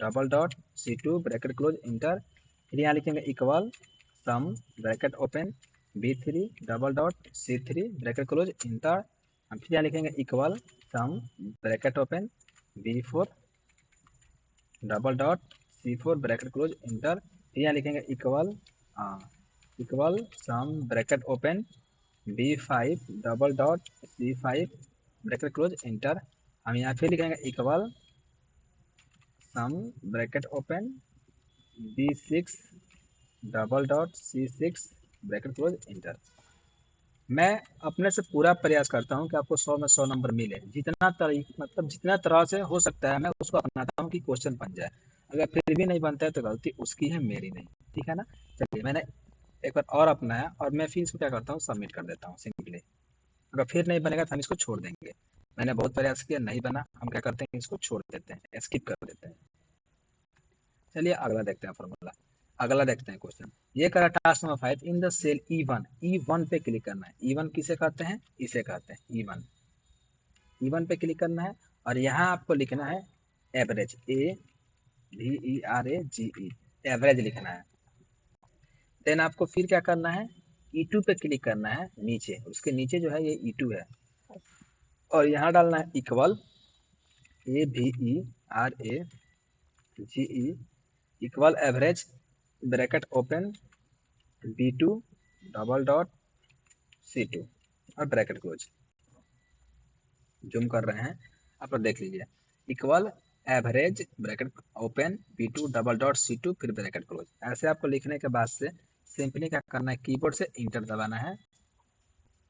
double dot C2 bracket close inter. फिर यहाँ लिखेंगे इक्वल सम bracket open B3 double dot C3 bracket close inter. हम फिर यहाँ लिखेंगे इक्वल सम bracket open B4 double dot C4 bracket close inter. फिर यहाँ लिखेंगे इक्वल सम bracket open B5 double dot C5 bracket close inter. हम यहाँ फिर लिखेंगे इक्वल सम bracket open B6 double dot C6 bracket close inter. मैं अपने से पूरा प्रयास करता हूँ कि आपको 100 में 100 नंबर मिले, जितना मतलब जितना तरह से हो सकता है मैं उसको अपनाता हूँ कि क्वेश्चन बन जाए। अगर फिर भी नहीं बनता है तो गलती उसकी है, मेरी नहीं। ठीक है ना। चलिए मैंने एक बार और अपनाया और मैं फिर इसको क्या करता हूँ, सबमिट कर देता हूँ सिंपली। अगर फिर नहीं बनेगा तो हम इसको छोड़ देंगे। मैंने बहुत प्रयास किया, नहीं बना, हम क्या करते हैं, इसको छोड़ देते हैं, स्किप कर देते हैं। चलिए अगला देखते हैं फॉर्मूला। अगला देखते हैं क्वेश्चन। ये करा task number 5 in the cell E1 पे क्लिक करना है। E1 किसे कहते हैं, इसे कहते हैं E1 पे क्लिक करना है और यहाँ आपको लिखना है एवरेज AVERAGE एवरेज लिखना है। देन आपको फिर क्या करना है, E2 पे क्लिक करना है, नीचे उसके नीचे जो है ये E2 है और यहाँ डालना है equal AVERAGE equal average bracket open B2 double dot C2 और ब्रैकेट क्लोज। जूम कर रहे हैं, आप लोग देख लीजिए। Equal average bracket open B2 double dot C2 फिर ब्रैकेट क्लोज। ऐसे आपको लिखने के बाद से सिंपली क्या करना है, कीबोर्ड से इंटर दबाना है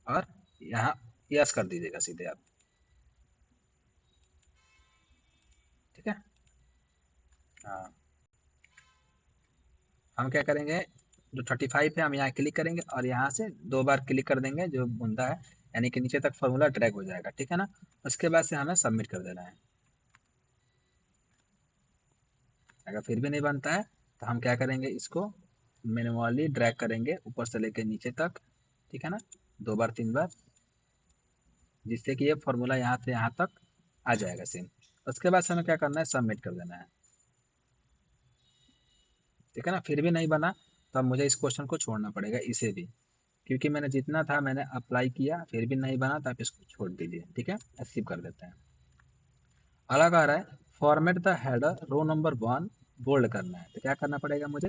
और यहाँ यस कर दीजिएगा सीधे आप। ठीक है। हाँ, हम क्या करेंगे, जो 35 है हम यहाँ क्लिक करेंगे और यहाँ से 2 बार क्लिक कर देंगे जो बूंदा है, यानी कि नीचे तक फॉर्मूला ड्रैग हो जाएगा। ठीक है ना। उसके बाद से हमें सबमिट कर देना है। अगर फिर भी नहीं बनता है तो हम क्या करेंगे, इसको मैनुअली ड्रैग करेंगे ऊपर से लेकर नीचे तक। ठीक है ना। 2 बार 3 बार, जिससे कि ये फॉर्मूला यहाँ से यहाँ तक आ जाएगा सेम। उसके बाद से हमें क्या करना है, सबमिट कर देना है। ठीक है ना। फिर भी नहीं बना तो अब मुझे इस क्वेश्चन को छोड़ना पड़ेगा, इसे भी, क्योंकि मैंने जितना था मैंने अप्लाई किया, फिर भी नहीं बना तो आप इसको छोड़ दीजिए। ठीक है, स्किप कर देते हैं। अलग आ रहा है, format the header row number 1 bold करना है। तो क्या करना पड़ेगा मुझे,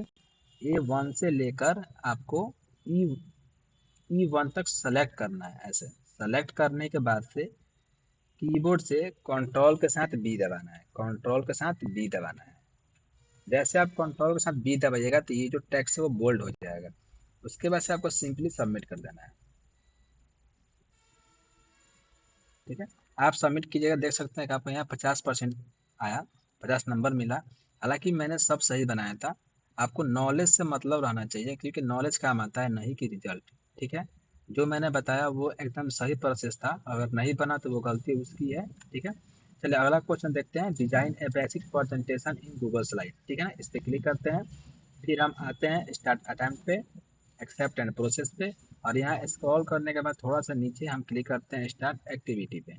A1 से लेकर आपको E1 तक सेलेक्ट करना है। ऐसे सेलेक्ट करने के बाद से कीबोर्ड से कंट्रोल के साथ बी दबाना है, कंट्रोल के साथ बी दबाना है। जैसे आप कंट्रोल के साथ बी दबाइएगा तो ये जो टेक्स्ट है वो बोल्ड हो जाएगा। उसके बाद से आपको सिंपली सबमिट कर देना है। ठीक है। आप सबमिट कीजिएगा, देख सकते हैं कि आपको यहाँ 50% आया, 50 नंबर मिला। हालांकि मैंने सब सही बनाया था। आपको नॉलेज से मतलब रहना चाहिए, क्योंकि नॉलेज काम आता है, नहीं कि रिजल्ट। ठीक है। जो मैंने बताया वो एकदम सही प्रोसेस था, अगर नहीं बना तो वो गलती उसकी है। ठीक है। चलिए अगला क्वेश्चन देखते हैं, design A basic presentation in Google slide. ठीक है ना, इस पर क्लिक करते हैं। फिर हम आते हैं स्टार्ट अटेम्प्ट पे, एक्सेप्ट एंड प्रोसेस पे, और यहाँ स्क्रॉल करने के बाद थोड़ा सा नीचे हम क्लिक करते हैं स्टार्ट एक्टिविटी पे।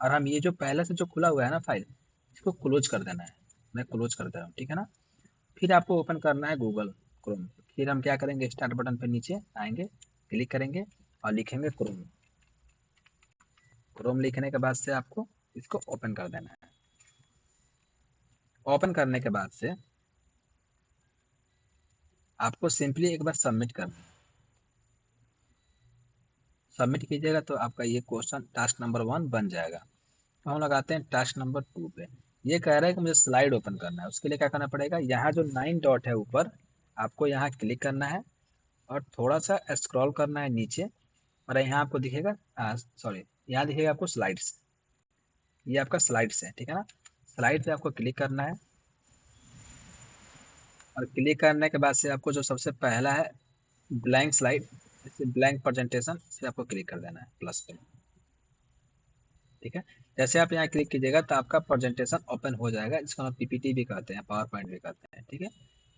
और हम ये जो पहले से जो खुला हुआ है ना फाइल, इसको क्लोज कर देना है। मैं क्लोज कर दे रहा हूँ, ठीक है ना। फिर आपको ओपन करना है गूगल क्रोम। फिर हम क्या करेंगे, स्टार्ट बटन पे नीचे आएंगे, क्लिक करेंगे और लिखेंगे क्रोम। क्रोम लिखने के बाद से आपको इसको ओपन कर देना है। ओपन करने के बाद से आपको सिंपली एक बार सबमिट करना है। सबमिट कीजिएगा तो आपका ये क्वेश्चन टास्क नंबर 1 बन जाएगा। तो हम लगाते हैं टास्क नंबर 2 पे। ये कह रहा है कि मुझे स्लाइड ओपन करना है। उसके लिए क्या करना पड़ेगा, यहाँ जो 9 डॉट है ऊपर, आपको यहाँ क्लिक करना है और थोड़ा सा स्क्रॉल करना है नीचे। और यहाँ आपको दिखेगा, सॉरी, यहाँ दिखेगा आपको स्लाइड्स। ये आपका स्लाइड्स है, ठीक है ना। स्लाइड पे आपको क्लिक करना है और क्लिक करने के बाद से आपको जो सबसे पहला है ब्लैंक स्लाइड, इसे ब्लैंक प्रेजेंटेशन, इसे आपको क्लिक कर देना है प्लस पे, ठीक है। जैसे आप यहाँ क्लिक कीजिएगा तो आपका प्रेजेंटेशन ओपन हो जाएगा, जिसको हम पीपीटी भी कहते हैं, पावर पॉइंट भी कहते हैं, ठीक है।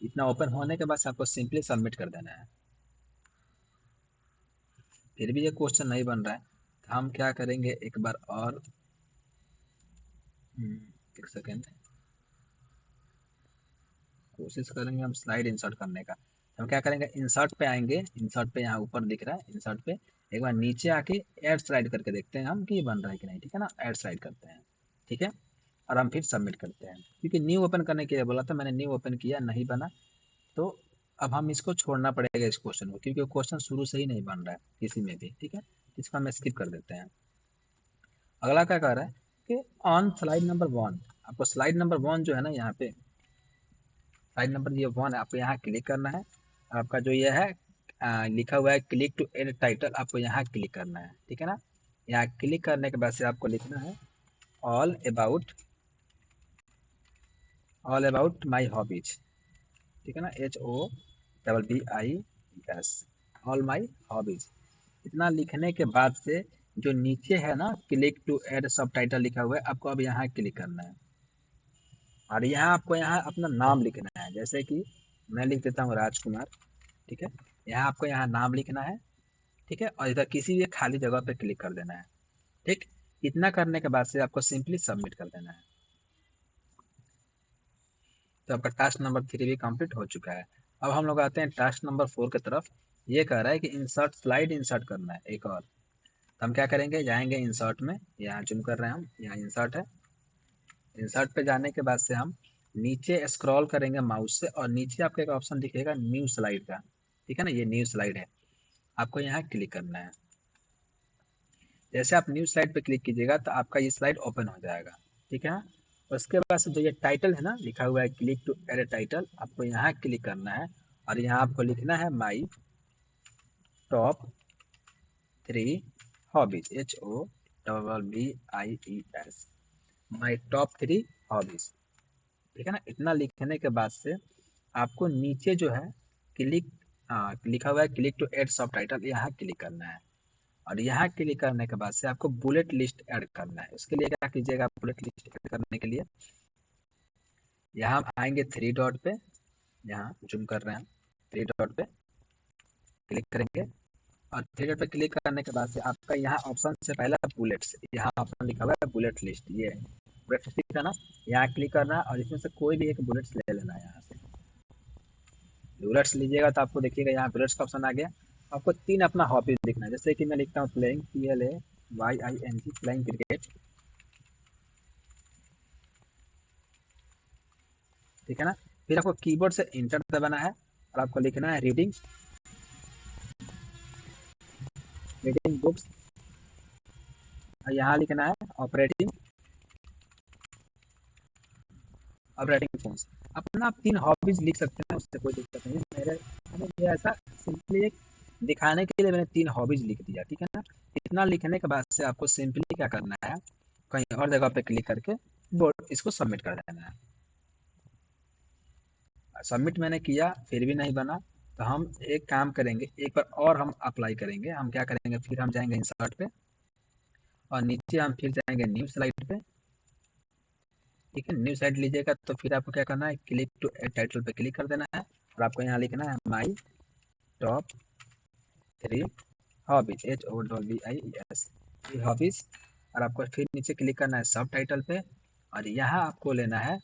इतना ओपन होने के बाद से आपको सिंपली सबमिट कर देना है। फिर भी ये क्वेश्चन नहीं बन रहा है तो हम क्या करेंगे, एक बार और एक सेकेंड कोशिश करेंगे हम स्लाइड इंसर्ट करने का। हम क्या करेंगे, इंसर्ट पे आएंगे। इंसर्ट पे यहाँ ऊपर दिख रहा है, इंसर्ट पे एक बार नीचे आके ऐड स्लाइड करके देखते हैं हम कि ये बन रहा है कि नहीं, ठीक है ना। ऐड स्लाइड करते हैं, ठीक है। और हम फिर सबमिट करते हैं, क्योंकि न्यू ओपन करने के लिए बोला था, मैंने न्यू ओपन किया, नहीं बना। तो अब हम इसको छोड़ना पड़ेगा इस क्वेश्चन को, क्योंकि क्वेश्चन शुरू से ही नहीं बन रहा है किसी में भी, ठीक है। इसको हम स्किप कर देते हैं। अगला क्या कह रहा है कि ऑन स्लाइड नंबर 1, आपको स्लाइड नंबर 1 जो है ना, यहाँ पे स्लाइड नंबर ये 1 है, आपको यहाँ क्लिक करना है। आपका जो ये है लिखा हुआ है क्लिक टू एड टाइटल, आपको यहाँ क्लिक करना है, ठीक है ना। यहाँ क्लिक करने के बाद से आपको लिखना है all about, all about my hobbies, ठीक है ना, HOBBIES, ऑल माई हॉबीज। इतना लिखने के बाद से जो नीचे है ना क्लिक टू ऐड सब टाइटल लिखा हुआ है, आपको अब यहाँ क्लिक करना है। और यहाँ आपको यहाँ अपना नाम लिखना है, जैसे कि मैं लिख देता हूँ राजकुमार, ठीक है। यहाँ आपको यहाँ नाम लिखना है, ठीक है। और इधर किसी भी खाली जगह पे क्लिक कर देना है, ठीक। इतना करने के बाद से आपको सिंपली सबमिट कर देना है। तो आपका टास्क नंबर 3 भी कंप्लीट हो चुका है। अब हम लोग आते हैं टास्क नंबर 4 की तरफ। ये कह रहा है कि इंसर्ट स्लाइड इंसर्ट करना है एक और। तो हम क्या करेंगे, जाएंगे इंसर्ट में, यहाँ जूम कर रहे हैं हम, यहाँ इंसर्ट है। इंसर्ट पे जाने के बाद से हम नीचे स्क्रॉल करेंगे माउस से, और नीचे आपको एक ऑप्शन दिखेगा न्यू स्लाइड का, ठीक है ना। ये न्यू स्लाइड है, आपको यहाँ क्लिक करना है। जैसे आप न्यू स्लाइड पे क्लिक कीजिएगा तो आपका ये स्लाइड ओपन हो जाएगा, ठीक है ना। उसके बाद से जो ये टाइटल है ना, लिखा हुआ है क्लिक टू एड टाइटल, आपको यहाँ क्लिक करना है। और यहाँ आपको लिखना है my top 3 hobbies, HOBBIES, my top 3 hobbies, ठीक है ना। इतना लिखने के बाद से आपको नीचे जो है क्लिक, लिखा हुआ है क्लिक टू ऐड सब टाइटल, यहाँ क्लिक करना है। और यहाँ क्लिक करने के बाद से आपको बुलेट लिस्ट ऐड करना है। उसके लिए क्या कीजिएगा, बुलेट लिस्ट ऐड करने के लिए यहाँ हम आएंगे 3 डॉट पे, यहाँ जूम कर रहे हैं, 3 डॉट पे क्लिक करेंगे। और 3 डॉट पे क्लिक करने के बाद से आपका यहाँ ऑप्शन से पहला बुलेट्स, यहाँ ऑप्शन लिखा हुआ है बुलेट लिस्ट, ये बुलेट लिस्ट है ना। यहाँ क्लिक करना है और इसमें से कोई भी एक बुलेट्स ले लेना है। यहाँ से बुलेट्स लीजिएगा तो आपको देखिएगा यहाँ बुलेट्स का ऑप्शन आ गया। आपको 3 अपना हॉबीज लिखना है, जैसे कि मैं लिखता हूँ प्लेइंग, PLAYING, प्लेइंग क्रिकेट, ठीक है ना। फिर आपको कीबोर्ड से इंटर दबाना है और आपको लिखना है रीडिंग, रीडिंग बुक्स। और यहाँ लिखना है ऑपरेटिंग, ऑपरेटिंग फोन्स। अपना आप 3 हॉबीज लिख सकते हैं, उससे कोई दिक्कत नहीं है। मैंने ऐसा सिंपली एक दिखाने के लिए मैंने 3 हॉबीज लिख दिया, ठीक है ना। इतना लिखने के बाद से आपको सिंपली क्या करना है, कहीं और जगह पे क्लिक करके बोर्ड इसको सबमिट कर देना है। सबमिट मैंने किया फिर भी नहीं बना, तो हम एक काम करेंगे, एक बार और हम अप्लाई करेंगे। हम क्या करेंगे, फिर हम जाएंगे इंसर्ट पे और नीचे हम फिर जाएंगे न्यू स्लाइड पे, ठीक है। न्यू स्लाइड लीजिएगा तो फिर आपको क्या करना है, क्लिक टू एड टाइटल पे क्लिक कर देना है। और आपको यहाँ लिखना है my top 3 hobbies, HOBBIES, 3 hobbies और आपको फिर नीचे क्लिक करना है सब टाइटल पे, और यहाँ आपको लेना है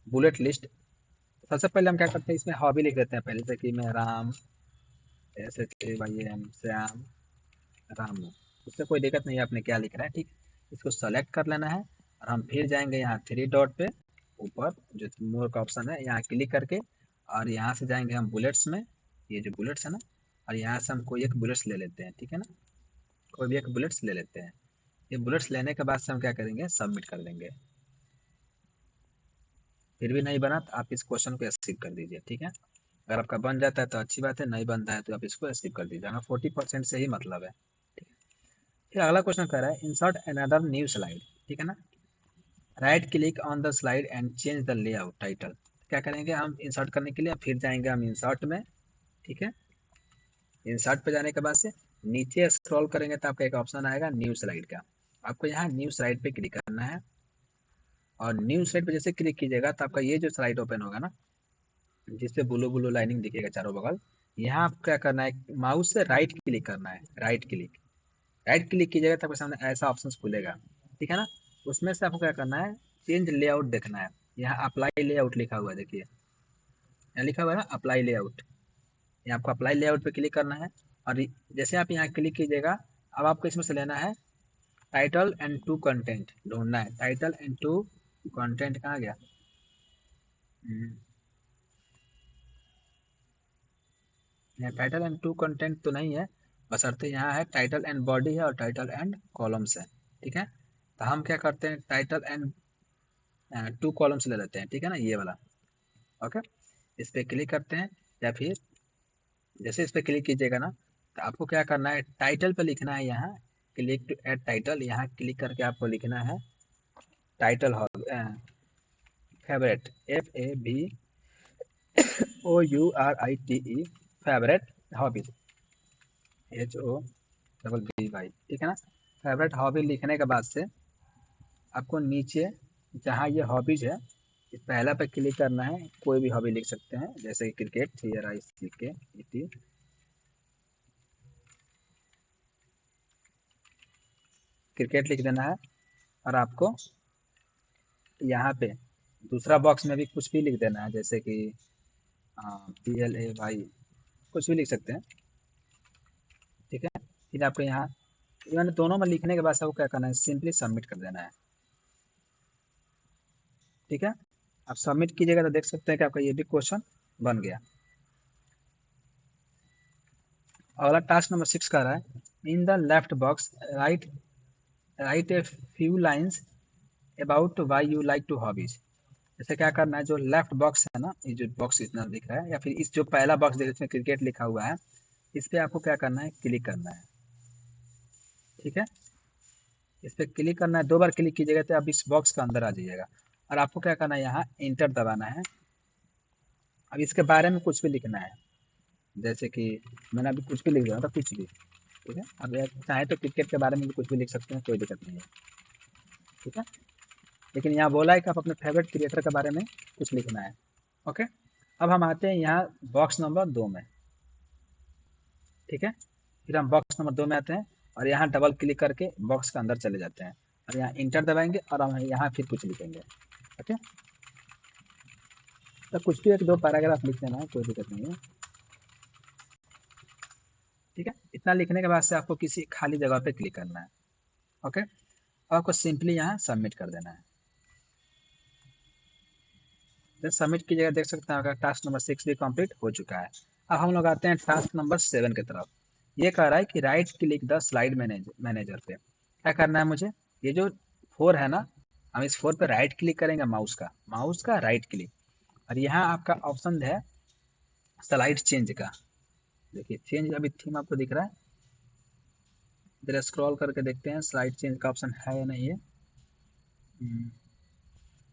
बुलेट लिस्ट। सबसे पहले हम क्या करते हैं, इसमें हॉबी लिख देते हैं पहले से कि मैं राम, SHAYM, श्याम, रामू। उससे कोई दिक्कत नहीं है आपने क्या लिख रहा है, ठीक। इसको सेलेक्ट कर लेना है और हम फिर जाएंगे यहाँ थ्री डॉट पे ऊपर जो मोर का ऑप्शन है, यहाँ क्लिक करके और यहाँ से जाएंगे हम बुलेट्स में, ये जो बुलेट्स है ना, और यहाँ से हम कोई एक बुलेट्स ले लेते हैं, ठीक है ना, कोई भी एक बुलेट्स ले लेते हैं। ये बुलेट्स लेने के बाद से हम क्या करेंगे, सबमिट कर देंगे। फिर भी नहीं बना तो आप इस क्वेश्चन को स्किप कर दीजिए, ठीक है। अगर आपका बन जाता है तो अच्छी बात है, नहीं बनता है तो आप इसको स्किप कर दीजिए, हमें 40% से ही मतलब है। फिर अगला क्वेश्चन कह रहा है इंसर्ट अनदर न्यू स्लाइड, ठीक है ना। Right click on the slide and change the layout title. क्या करेंगे हम इंसर्ट करने के लिए, फिर जाएंगे हम इंसर्ट में, ठीक है। इंसर्ट पे जाने के बाद से नीचे स्क्रॉल करेंगे तो आपका एक ऑप्शन आएगा न्यू स्लाइड का। आपको यहाँ न्यू स्लाइड पे क्लिक करना है, और न्यू स्लाइड पे जैसे क्लिक कीजिएगा तो आपका ये जो स्लाइड ओपन होगा ना, जिसपे ब्लू ब्लू लाइनिंग दिखेगा चारों बगल, यहाँ आपको क्या करना है, माउस से राइट क्लिक करना है, राइट क्लिक कीजिएगा तो आपके सामने ऐसा ऑप्शन खुलेगा, ठीक है ना। उसमें से आपको क्या करना है, चेंज लेआउट देखना है। यहाँ अप्लाई लेआउट लिखा हुआ है, देखिए यहाँ लिखा हुआ है ना अप्लाई लेआउट, यहाँ आपको अप्लाई लेआउट पे क्लिक करना है। और जैसे आप यहाँ क्लिक कीजिएगा, अब आपको इसमें से लेना है टाइटल एंड टू कंटेंट, ढूंढना है टाइटल एंड टू कंटेंट, कहाँ गया। यहाँ टाइटल एंड टू कंटेंट तो नहीं है, बशर्ते यहाँ है टाइटल एंड बॉडी है और टाइटल एंड कॉलम्स है, ठीक है। तो हम क्या करते हैं, टाइटल एंड टू कॉलम्स ले लेते हैं, ठीक है ना, ये वाला। ओके, इस पर क्लिक करते हैं, या फिर जैसे इस पर क्लिक कीजिएगा ना, तो आपको क्या करना है, टाइटल पे लिखना है, यहाँ क्लिक टू ऐड टाइटल, यहाँ क्लिक करके आपको लिखना है title favourite, FAVOURITE, favourite hobbies, HOBBY, ठीक है ना। फेवरेट हॉबी लिखने के बाद से आपको नीचे जहाँ ये हॉबीज है, इस पहला पे क्लिक करना है, कोई भी हॉबी लिख सकते हैं, जैसे क्रिकेट, CRICKET, क्रिकेट लिख देना है। और आपको यहाँ पे दूसरा बॉक्स में भी कुछ भी लिख देना है, जैसे कि PLAY, कुछ भी लिख सकते हैं, ठीक है। फिर आपको यहाँ मैंने दोनों में लिखने के बाद आपको क्या करना है, सिंपली सबमिट कर देना है, ठीक है। आप सबमिट कीजिएगा तो देख सकते हैं कि आपका ये भी क्वेश्चन बन गया। अगला टास्क नंबर 6 का रहा है, in the left box write a few lines about why you like to hobbies. जैसे क्या करना है, जो लेफ्ट बॉक्स है ना, ये जो बॉक्स इतना दिख रहा है, या फिर इस जो पहला बॉक्स दिख रहा है इसमें क्रिकेट लिखा हुआ है, इस पर आपको क्या करना है, क्लिक करना है, ठीक है। इस पर क्लिक करना है, 2 बार क्लिक कीजिएगा तो आप इस बॉक्स के अंदर आ जाइएगा, और आपको क्या करना है, यहाँ इंटर दबाना है। अब इसके बारे में कुछ भी लिखना है, जैसे कि मैंने अभी कुछ भी लिख दिया था, कुछ भी, ठीक है। अब यार चाहे तो क्रिकेट के बारे में भी कुछ भी लिख सकते हैं, कोई दिक्कत नहीं है, ठीक है। लेकिन यहाँ बोला है कि आप अपने फेवरेट क्रिएटर के बारे में कुछ लिखना है। ओके, अब हम आते हैं यहाँ बॉक्स नंबर 2 में, ठीक है। फिर हम बॉक्स नंबर 2 में आते हैं और यहाँ डबल क्लिक करके बॉक्स के अंदर चले जाते हैं, और यहाँ इंटर दबाएंगे और हम यहाँ फिर कुछ लिखेंगे। ओके, तो कुछ भी 1-2 पैराग्राफ लिख देना है, कोई दिक्कत नहीं है, ठीक है। इतना लिखने के बाद से आपको किसी खाली जगह पे क्लिक करना है। ओके, आपको सिंपली यहाँ सबमिट कर देना है। जब सबमिट कीजिएगा देख सकते हैं आपका टास्क नंबर 6 भी कंप्लीट हो चुका है। अब हम लोग आते हैं टास्क नंबर 7 की तरफ। ये कह रहा है कि right click the slide manager पे। क्या करना है मुझे, ये जो 4 है ना, हम इस 4 पे राइट क्लिक करेंगे, माउस का राइट क्लिक, और यहाँ आपका ऑप्शन है स्लाइड चेंज का। देखिए चेंज अभी थीम आपको दिख रहा है, जरा स्क्रॉल करके देखते हैं स्लाइड चेंज का ऑप्शन है या नहीं है।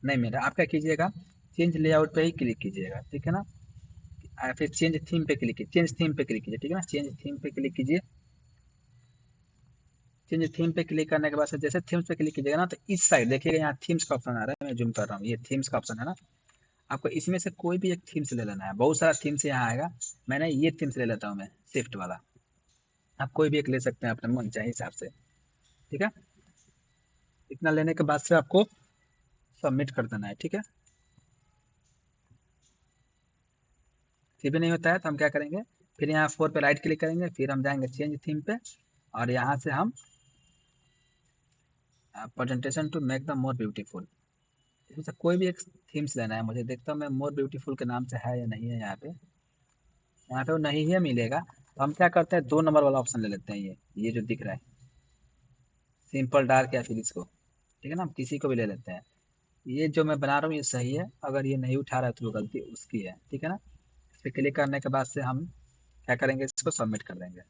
नहीं मेरा, आप क्या कीजिएगा, चेंज लेआउट पे ही क्लिक कीजिएगा, ठीक है ना। फिर चेंज थीम पे क्लिक कीजिए, चेंज थीम पे क्लिक कीजिए, ठीक है ना, चेंज थीम पे क्लिक कीजिए। चेंज थीम पे क्लिक करने के बाद से जैसे थीम्स पे क्लिक कीजिएगा ना, तो इस साइड देखिएगा यहाँ थीम्स का ऑप्शन आ रहा है, मैं जूम कर रहा हूँ, ये थीम्स का ऑप्शन है ना। आपको इसमें से कोई भी एक थीम्स ले लेना है, बहुत सारा थीम्स यहाँ आएगा, मैंने ये थीम्स ले लेता हूँ मैं, शिफ्ट वाला। आप कोई भी एक ले सकते हैं अपने मन चाहे हिसाब से, ठीक है, इतना लेने के बाद से आपको सबमिट कर देना है। ठीक है, फिर भी नहीं होता है तो हम क्या करेंगे, फिर यहाँ 4 पे राइट क्लिक करेंगे, फिर हम जाएंगे चेंज थीम पे, और यहाँ से हम presentation to make the more beautiful, इसमें से कोई भी एक थीम्स लेना है मुझे। देखता हूँ मैं मोर ब्यूटीफुल के नाम से है या नहीं है यहाँ पे। यहाँ पे वो नहीं है मिलेगा, तो हम क्या करते हैं 2 नंबर वाला ऑप्शन ले लेते हैं, ये जो दिख रहा है सिंपल डार्क या फिर इसको, ठीक है ना, हम किसी को भी ले लेते हैं। ये जो मैं बना रहा हूँ ये सही है, अगर ये नहीं उठा रहा है तो वो गलती उसकी है। ठीक है ना, इस पर क्लिक करने के बाद से हम क्या करेंगे, इसको सबमिट कर देंगे।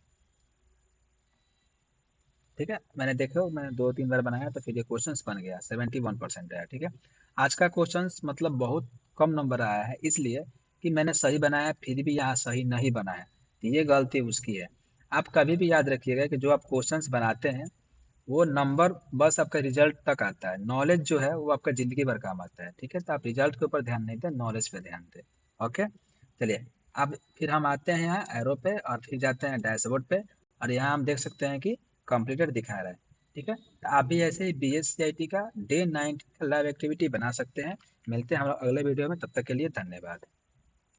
ठीक है, मैंने देखो मैंने 2-3 बार बनाया तो फिर ये क्वेश्चन बन गया, 71% आया। ठीक है, आज का क्वेश्चन मतलब बहुत कम नंबर आया है, इसलिए कि मैंने सही बनाया फिर भी यहाँ सही नहीं बना है, तो ये गलती उसकी है। आप कभी भी याद रखिएगा कि जो आप क्वेश्चंस बनाते हैं वो नंबर बस आपका रिजल्ट तक आता है, नॉलेज जो है वो आपका ज़िंदगी भर काम आता है। ठीक है, तो आप रिजल्ट के ऊपर ध्यान नहीं दें, नॉलेज पे ध्यान दें। ओके, चलिए, अब फिर हम आते हैं यहाँ एरो पे और फिर जाते हैं डैशबोर्ड पे, और यहाँ हम देख सकते हैं कि कंप्लीटेड दिखा रहा है। ठीक है, तो आप भी ऐसे ही BSc का डे 9 का लाइव एक्टिविटी बना सकते हैं। मिलते हैं हम लोग अगले वीडियो में, तब तक के लिए धन्यवाद।